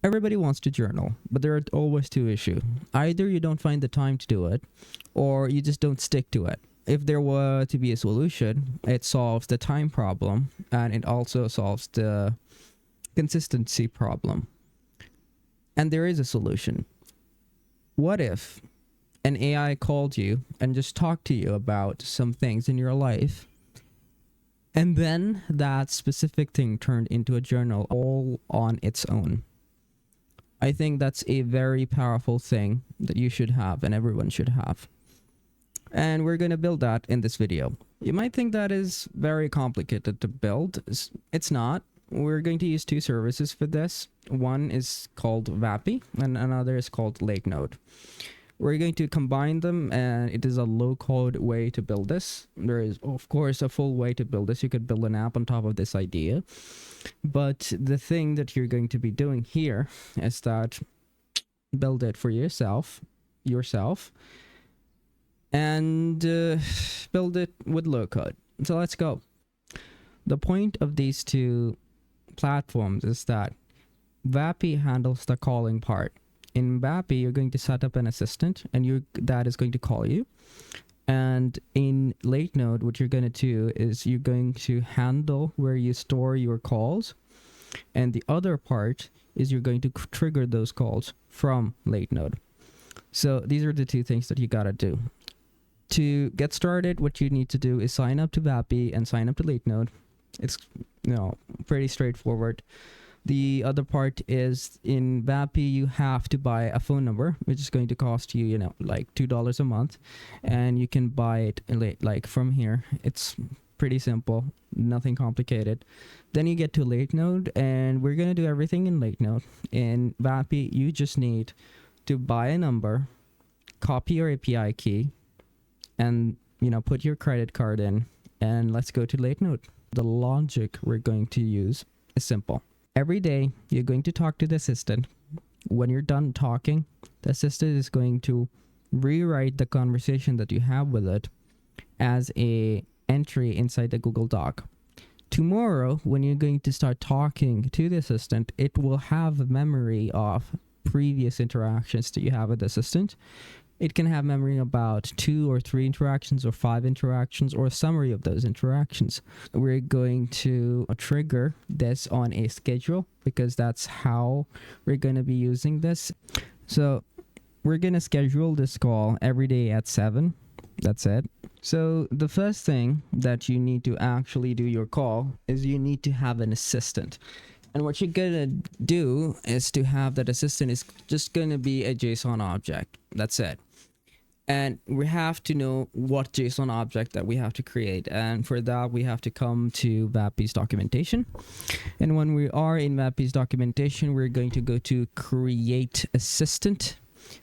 Everybody wants to journal, but there are always two issues. Either you don't find the time to do it, or you just don't stick to it. If there were to be a solution, it solves the time problem and it also solves the consistency problem. And there is a solution. What if an AI called you and just talked to you about some things in your life, and then that specific thing turned into a journal all on its own? I think that's a very powerful thing that you should have and everyone should have. And we're going to build that in this video. You might think that is very complicated to build. It's not. We're going to use two services for this. One is called Vappy and another is called LakeNode. We're going to combine them, and it is a low-code way to build this. There is, of course, a full way to build this. You could build an app on top of this idea. But the thing that you're going to be doing here is that build it for yourself, and build it with low-code. So let's go. The point of these two platforms is that Vappy handles the calling part. In Vappy, you're going to set up an assistant, and that is going to call you. And in LakeNode, what you're going to do is you're going to handle where you store your calls. And the other part is you're going to trigger those calls from LakeNode. So these are the two things that you got to do. To get started, what you need to do is sign up to Vappy and sign up to LakeNode. It's pretty straightforward. The other part is in Vappy, you have to buy a phone number, which is going to cost you, like $2 a month. And you can buy it like from here. It's pretty simple, nothing complicated. Then you get to LakeNode, and we're going to do everything in LakeNode. In Vappy, you just need to buy a number, copy your API key, and put your credit card in, and let's go to LakeNode. The logic we're going to use is simple. Every day, you're going to talk to the assistant. When you're done talking, the assistant is going to rewrite the conversation that you have with it as a entry inside the Google Doc. Tomorrow, when you're going to start talking to the assistant, it will have a memory of previous interactions that you have with the assistant. It can have memory about 2 or 3 interactions or 5 interactions or a summary of those interactions. We're going to trigger this on a schedule because that's how we're going to be using this. So we're going to schedule this call every day at 7. That's it. So the first thing that you need to actually do your call is you need to have an assistant. And what you're going to do is to have that assistant is just going to be a JSON object. That's it. And we have to know what JSON object that we have to create. And for that, we have to come to Vappy's documentation. And when we are in Vappy's documentation, we're going to go to create assistant.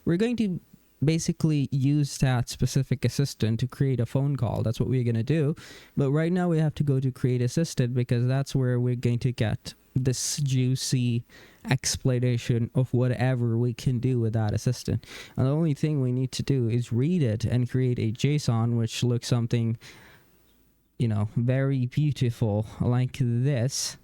We're going to basically use that specific assistant to create a phone call. That's what we're going to do. But right now we have to go to create assistant because that's where we're going to get this juicy explanation of whatever we can do with that assistant. And the only thing we need to do is read it and create a JSON which looks something very beautiful like this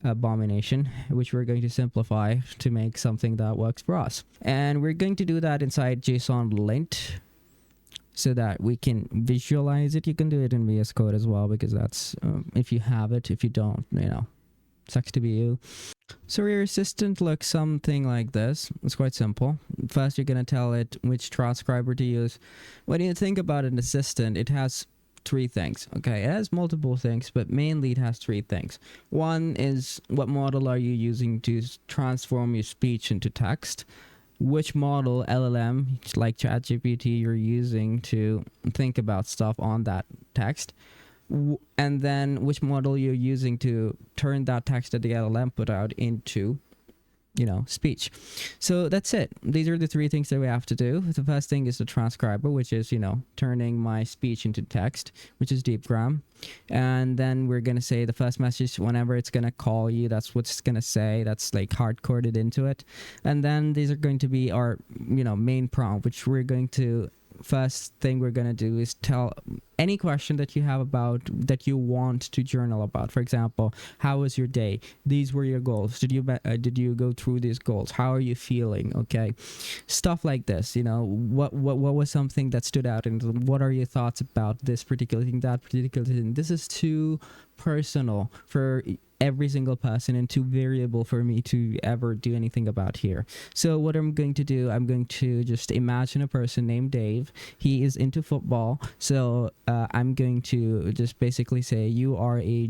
abomination, which we're going to simplify to make something that works for us. And we're going to do that inside JSON lint so that we can visualize it. You can do it in VS Code as well because that's if you have it. If you don't, sucks to be you. So your assistant looks something like this. It's quite simple. First, you're going to tell it which transcriber to use. When you think about an assistant, it has 3 things. Okay, it has multiple things, but mainly it has 3 things. One is what model are you using to transform your speech into text? Which model, LLM, like ChatGPT, you're using to think about stuff on that text? And then which model you're using to turn that text that the LLM put out into speech. So that's it. These are the 3 things that we have to do. The first thing is the transcriber, which is turning my speech into text, which is deepgram. And then we're gonna say the first message whenever it's gonna call you, that's what it's gonna say. That's like hard coded into it. And then these are going to be our main prompt, which we're going to first thing we're gonna do is tell any question that you have about that you want to journal about. For example, how was your day? These were your goals. Did you go through these goals? How are you feeling? Okay, stuff like this. What was something that stood out, and what are your thoughts about this particular thing, that particular thing? This is too personal for every single person and too variable for me to ever do anything about here. So what I'm going to do, I'm going to just imagine a person named Dave. He is into football, so I'm going to just basically say you are a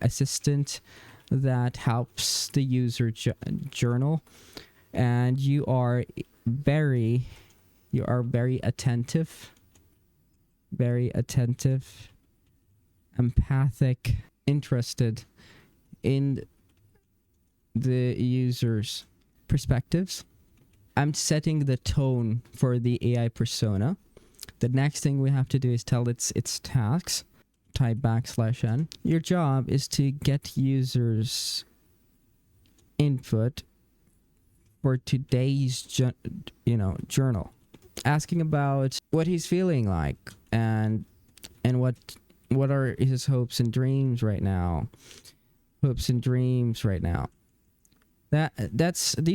assistant that helps the user journal, and you are very attentive, empathic, interested in the user's perspectives. I'm setting the tone for the AI persona. The next thing we have to do is tell its tasks. Type \n. Your job is to get users' input for today's journal, asking about what he's feeling like and what are his hopes and dreams right now. These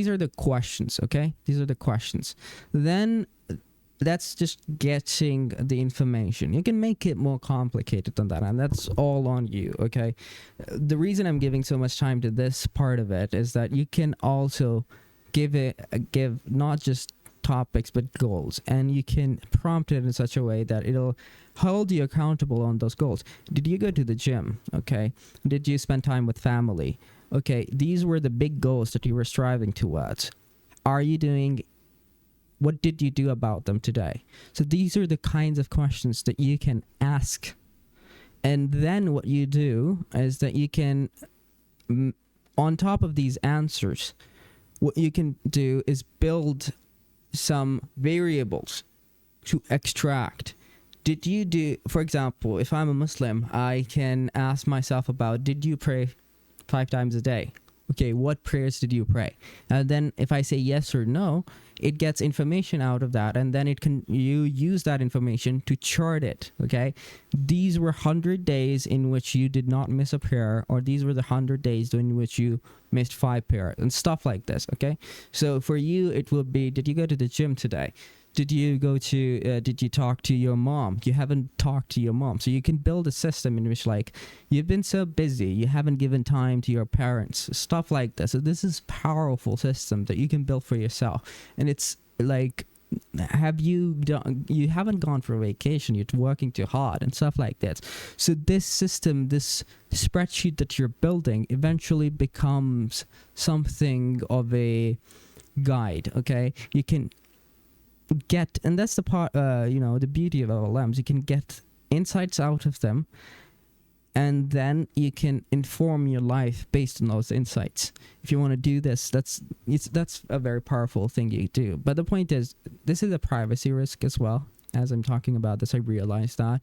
are the questions, okay? These are the questions. Then that's just getting the information. You can make it more complicated than that, and that's all on you, okay? The reason I'm giving so much time to this part of it is that you can also give not just topics but goals, and you can prompt it in such a way that it'll hold you accountable on those goals. Did you go to the gym? Okay. Did you spend time with family? Okay, these were the big goals that you were striving towards. What did you do about them today? So these are the kinds of questions that you can ask. And then what you do is that you can, on top of these answers, what you can do is build some variables to extract. Did you do, for example, if I'm a Muslim, I can ask myself about, did you pray 5 times a day? Okay, what prayers did you pray? And then if I say yes or no, it gets information out of that, and then you use that information to chart it. Okay, these were 100 days in which you did not miss a prayer, or these were the 100 days in which you missed 5 prayers, and stuff like this. Okay, so for you it will be, did you go to the gym today? Did you talk to your mom? You haven't talked to your mom. So you can build a system in which, like, you've been so busy, you haven't given time to your parents, stuff like this. So this is powerful system that you can build for yourself. And it's like, you haven't gone for a vacation, you're working too hard and stuff like that. So this system, this spreadsheet that you're building eventually becomes something of a guide. Okay, you can get, and that's the part, the beauty of LLMs, you can get insights out of them, and then you can inform your life based on those insights. If you want to do this, that's a very powerful thing you do. But the point is, this is a privacy risk as well. As I'm talking about this, I realize that.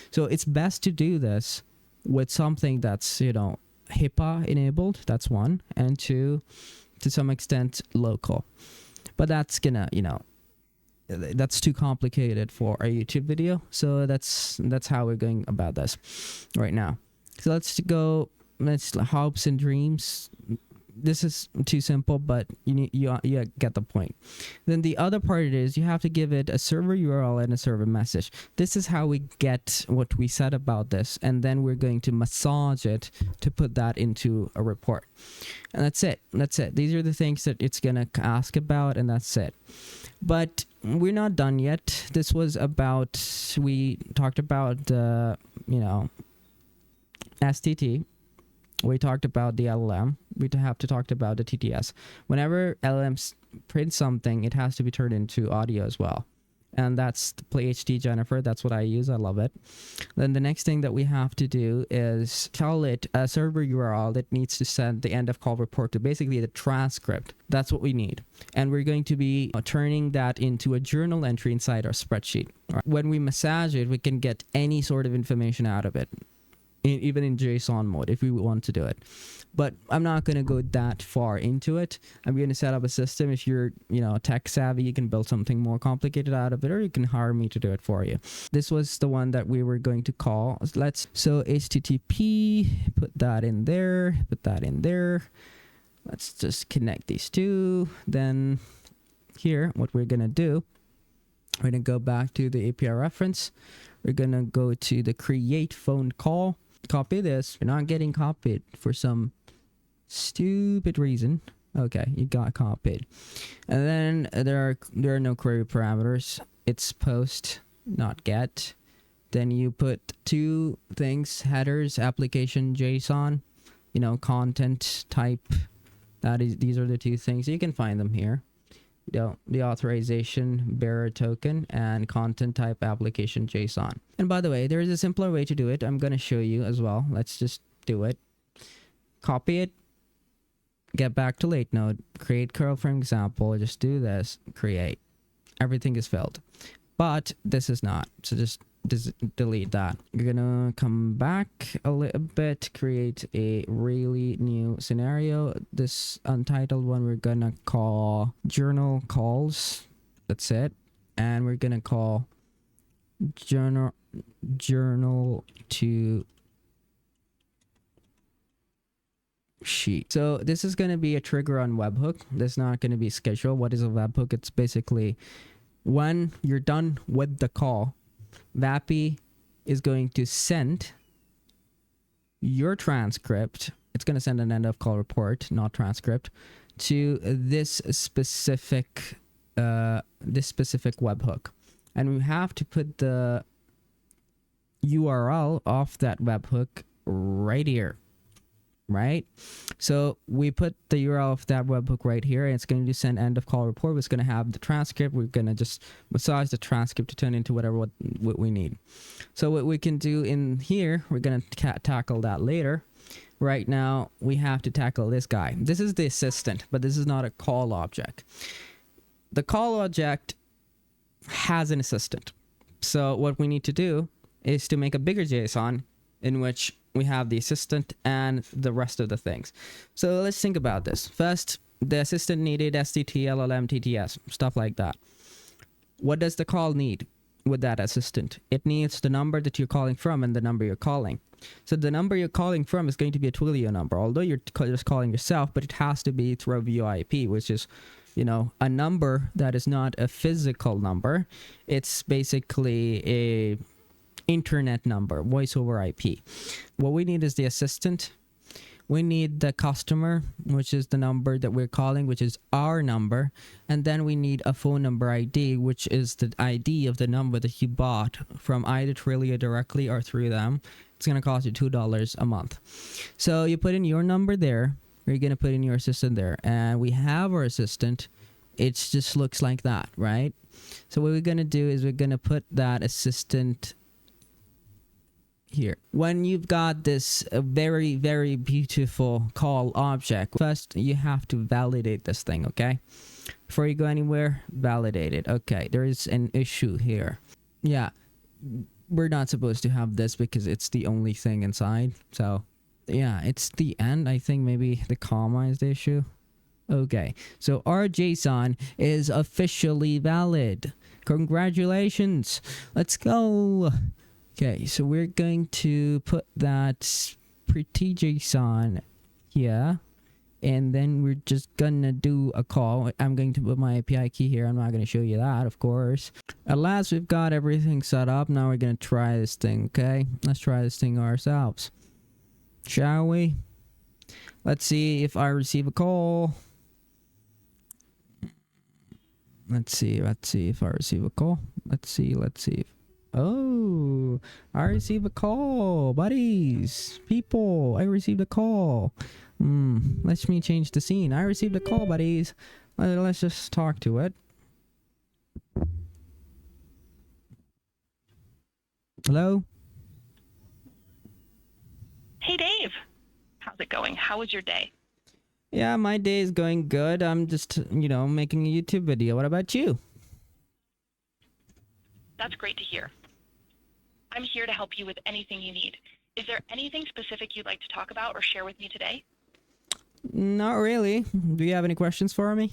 So it's best to do this with something that's, HIPAA enabled. That's one, and two, to some extent, local. But that's gonna, that's too complicated for a YouTube video. So that's how we're going about this right now. So let's hopes and dreams. This is too simple, but you get the point. Then the other part is you have to give it a server URL and a server message. This is how we get what we said about this, and then we're going to massage it to put that into a report. And that's it. These are the things that it's gonna ask about, and that's it. But we're not done yet. This was about, we talked about STT. We talked about the LLM. We have to talk about the TTS. Whenever LLMs print something, it has to be turned into audio as well. And that's the PlayHD Jennifer. That's what I use. I love it. Then the next thing that we have to do is tell it a server URL that needs to send the end of call report to, basically the transcript. That's what we need. And we're going to be turning that into a journal entry inside our spreadsheet. When we massage it, we can get any sort of information out of it, even in JSON mode, if we want to do it. but I'm not going to go that far into it. I'm going to set up a system. If you're, tech savvy, you can build something more complicated out of it, or you can hire me to do it for you. This was the one that we were going to call. So HTTP, put that in there, Let's just connect these two. Then here, what we're going to do, we're going to go back to the API reference. We're going to go to the create phone call. Copy this. You're not getting copied for some stupid reason. Okay, you got copied. And then there are no query parameters. It's post, not get. Then you put two things, headers, application JSON, content type. These are the two things. You can find them here. The authorization bearer token and content type application JSON. And by the way, there is a simpler way to do it. I'm going to show you as well. Let's just do it. Copy it. Get back to late node. Create curl from example. Just do this. Create. Everything is filled. But this is not. So just delete that. You're gonna come back a little bit, create a really new scenario. This untitled one we're gonna call journal calls. That's it. And we're gonna call journal to sheet. So this is going to be a trigger on webhook. This is not going to be schedule. What is a webhook? It's basically when you're done with the call, Vappy is going to send your transcript. It's going to send an end of call report, not transcript, to this specific webhook. And we have to put the URL of that webhook right here. Right? So we put the URL of that webhook right here, and it's going to send end of call report. It's going to have the transcript. We're going to just massage the transcript to turn into what we need. So what we can do in here, we're going to tackle that later. Right now, we have to tackle this guy. This is the assistant, but this is not a call object. The call object has an assistant. So what we need to do is to make a bigger JSON in which we have the assistant and the rest of the things. So let's think about this. First, the assistant needed STT, LLM, TTS, stuff like that. What does the call need with that assistant? It needs the number that you're calling from and the number you're calling. So the number you're calling from is going to be a Twilio number, although you're just calling yourself, but it has to be through VoIP, which is, a number that is not a physical number. It's basically a internet number, voice over IP. What we need is the assistant. We need the customer, which is the number that we're calling, which is our number. And then we need a phone number ID, which is the ID of the number that you bought from either Twilio directly or through them. It's going to cost you $2 a month. So you put in your number there. You're going to put in your assistant there. And we have our assistant. It just looks like that, right? So what we're going to do is we're going to put that assistant here. When you've got this very, very beautiful call object, first you have to validate this thing, okay? Before you go anywhere, validate it. Okay, there is an issue here. Yeah, we're not supposed to have this because it's the only thing inside. So, yeah, it's the end. I think maybe the comma is the issue. Okay, so our JSON is officially valid. Congratulations. Let's go. Okay, so we're going to put that pretty JSON here, and then we're just gonna do a call. I'm going to put my API key here. I'm not going to show you that, of course. At last, we've got everything set up. Now we're going to try this thing, okay? Let's try this thing ourselves. Shall we? Let's see if I receive a call. Let's see if I receive a call. Let's see. Oh, I received a call, buddies. People, I received a call. Let me change the scene. I received a call, buddies. Let's just talk to it. Hello? Hey, Dave. How's it going? How was your day? Yeah, my day is going good. I'm just, making a YouTube video. What about you? That's great to hear. I'm here to help you with anything you need. Is there anything specific you'd like to talk about or share with me today? Not really. Do you have any questions for me?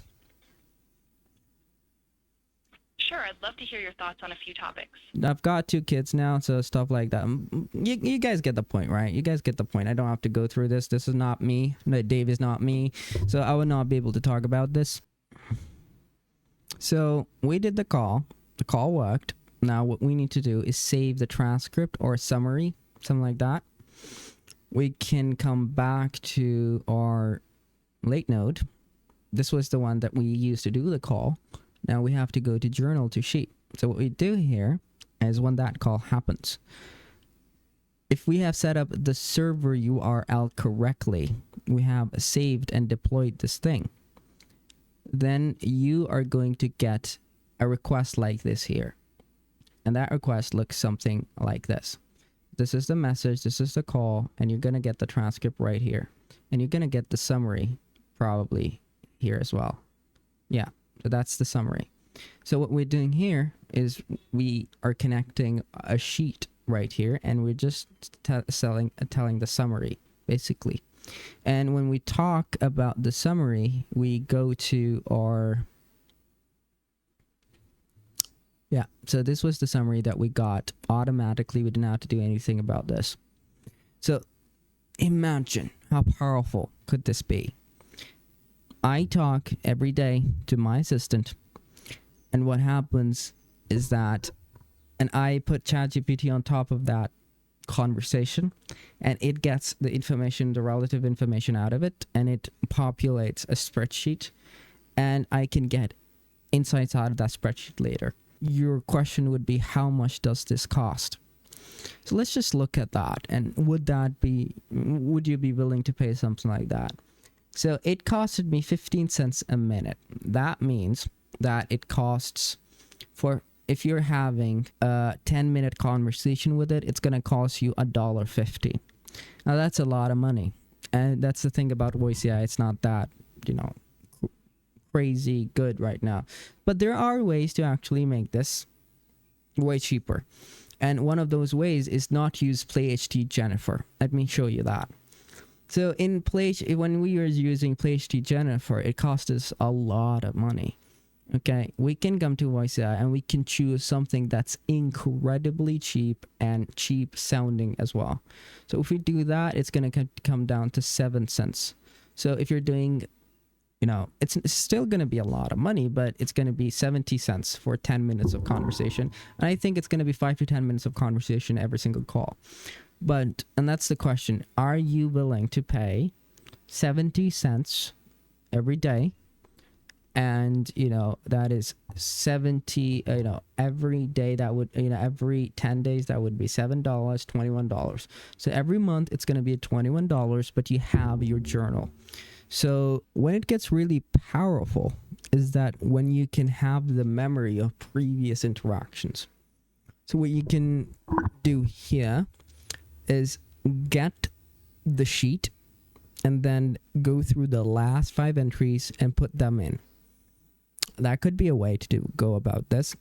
Sure, I'd love to hear your thoughts on a few topics. I've got 2 kids now, so stuff like that. You guys get the point, right? You guys get the point. I don't have to go through this. This is not me. No, Dave is not me. So I would not be able to talk about this. So we did the call. The call worked. Now what we need to do is save the transcript or summary, something like that. We can come back to our late note. This was the one that we used to do the call. Now we have to go to journal to sheet. So what we do here is when that call happens, if we have set up the server URL correctly, we have saved and deployed this thing, then you are going to get a request like this here. And that request looks something like this. This is the message, this is the call, and you're going to get the transcript right here. And you're going to get the summary probably here as well. Yeah. So that's the summary. So what we're doing here is we are connecting a sheet right here, and we're just telling the summary basically. And when we talk about the summary, we go to our so this was the summary that we got automatically. We didn't have to do anything about this. So imagine how powerful could this be. I talk every day to my assistant, and what happens is that, and I put ChatGPT on top of that conversation, and it gets the information, the relative information out of it, and it populates a spreadsheet, and I can get insights out of that spreadsheet later. Your question would be, how much does this cost? So let's just look at that, and would you be willing to pay something like that? So it costed me 15 cents a minute. That means that it costs if you're having a 10-minute conversation with it, it's going to cost you $1.50. Now that's a lot of money. And that's the thing about voice AI. It's not that, crazy good right now. But there are ways to actually make this way cheaper. And one of those ways is not use PlayHT Jennifer. Let me show you that. So when we were using PlayHT Jennifer, it cost us a lot of money. Okay, we can come to voice AI and we can choose something that's incredibly cheap and cheap sounding as well. So if we do that, it's going to come down to 7 cents. So if you're doing, it's still going to be a lot of money, but it's going to be 70 cents for 10 minutes of conversation. And I think it's going to be 5 to 10 minutes of conversation every single call. And that's the question. Are you willing to pay 70 cents every day? And, that is 70, every day that would, every 10 days, that would be $7, $21. So every month it's going to be $21, but you have your journal. So when it gets really powerful is that when you can have the memory of previous interactions. So what you can do here is get the sheet and then go through the last 5 entries and put them in. That could be a way to go about this.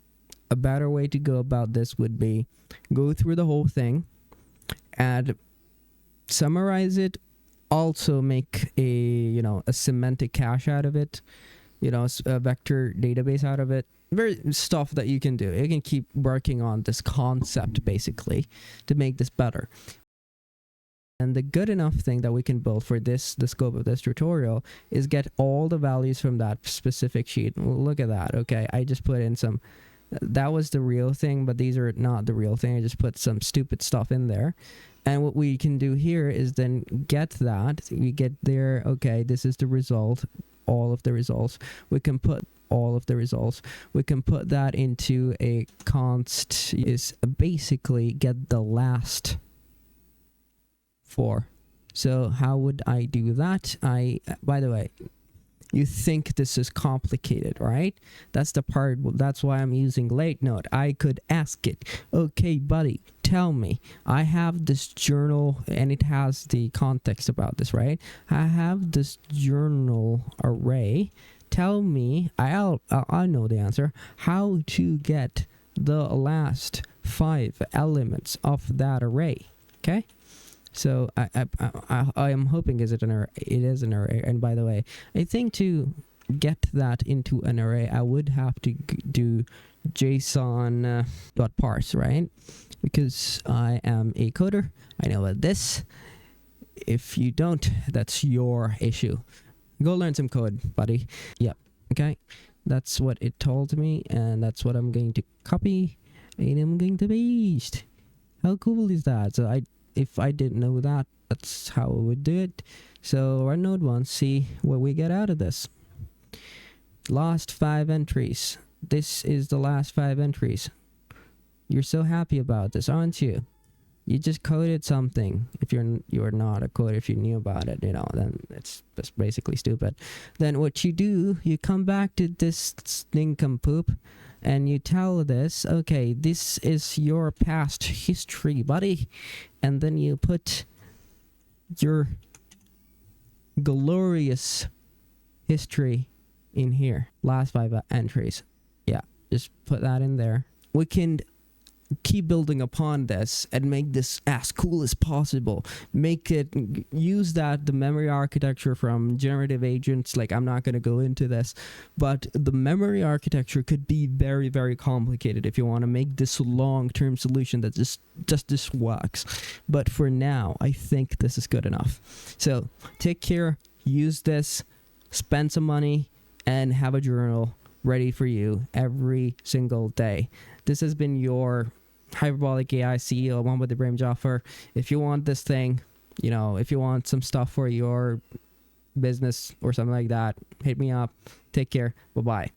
A better way to go about this would be go through the whole thing and summarize it. Also make a semantic cache out of it, a vector database out of it. Very stuff that you can do. You can keep working on this concept basically to make this better. And the good enough thing that we can build for the scope of this tutorial is get all the values from that specific sheet. Look at that. Okay, I just put in that was the real thing, but these are not the real thing. I just put some stupid stuff in there. And what we can do here is then get that. We get there, okay, this is the result, all of the results. We can put all of the results. We can put that into a const, is basically get the last 4. So how would I do that? By the way, you think this is complicated, right? That's the part, that's why I'm using late note. I could ask it, okay, buddy, tell me, I have this journal and it has the context about this, right? I have this journal array. Tell me, I know the answer, how to get the last 5 elements of that array, okay? So I am hoping it is an array. And by the way, I think to get that into an array, I would have to do JSON dot parse, right? Because I am a coder. I know about this. If you don't, that's your issue. Go learn some code, buddy. Yep. Okay. That's what it told me, and that's what I'm going to copy, and I'm going to paste. How cool is that? So if I didn't know that, that's how I would do it. So run node 1, see what we get out of this. Last 5 entries. This is the last 5 entries. You're so happy about this, aren't you? You just coded something. If you're not a coder, if you knew about it, then it's just basically stupid. Then what you do, you come back to this nincompoop, and you tell this, okay, this is your past history, buddy. And then you put your glorious history in here. Last 5 entries. Yeah, just put that in there. We can keep building upon this and make this as cool as possible. Use the memory architecture from generative agents. Like, I'm not going to go into this, but the memory architecture could be very, very complicated if you want to make this long-term solution that just works. But for now, I think this is good enough. So take care, use this, spend some money, and have a journal ready for you every single day. This has been your Hyperbolic AI CEO, one with the brain offer. If you want this thing, if you want some stuff for your business or something like that, hit me up. Take care. Bye-bye.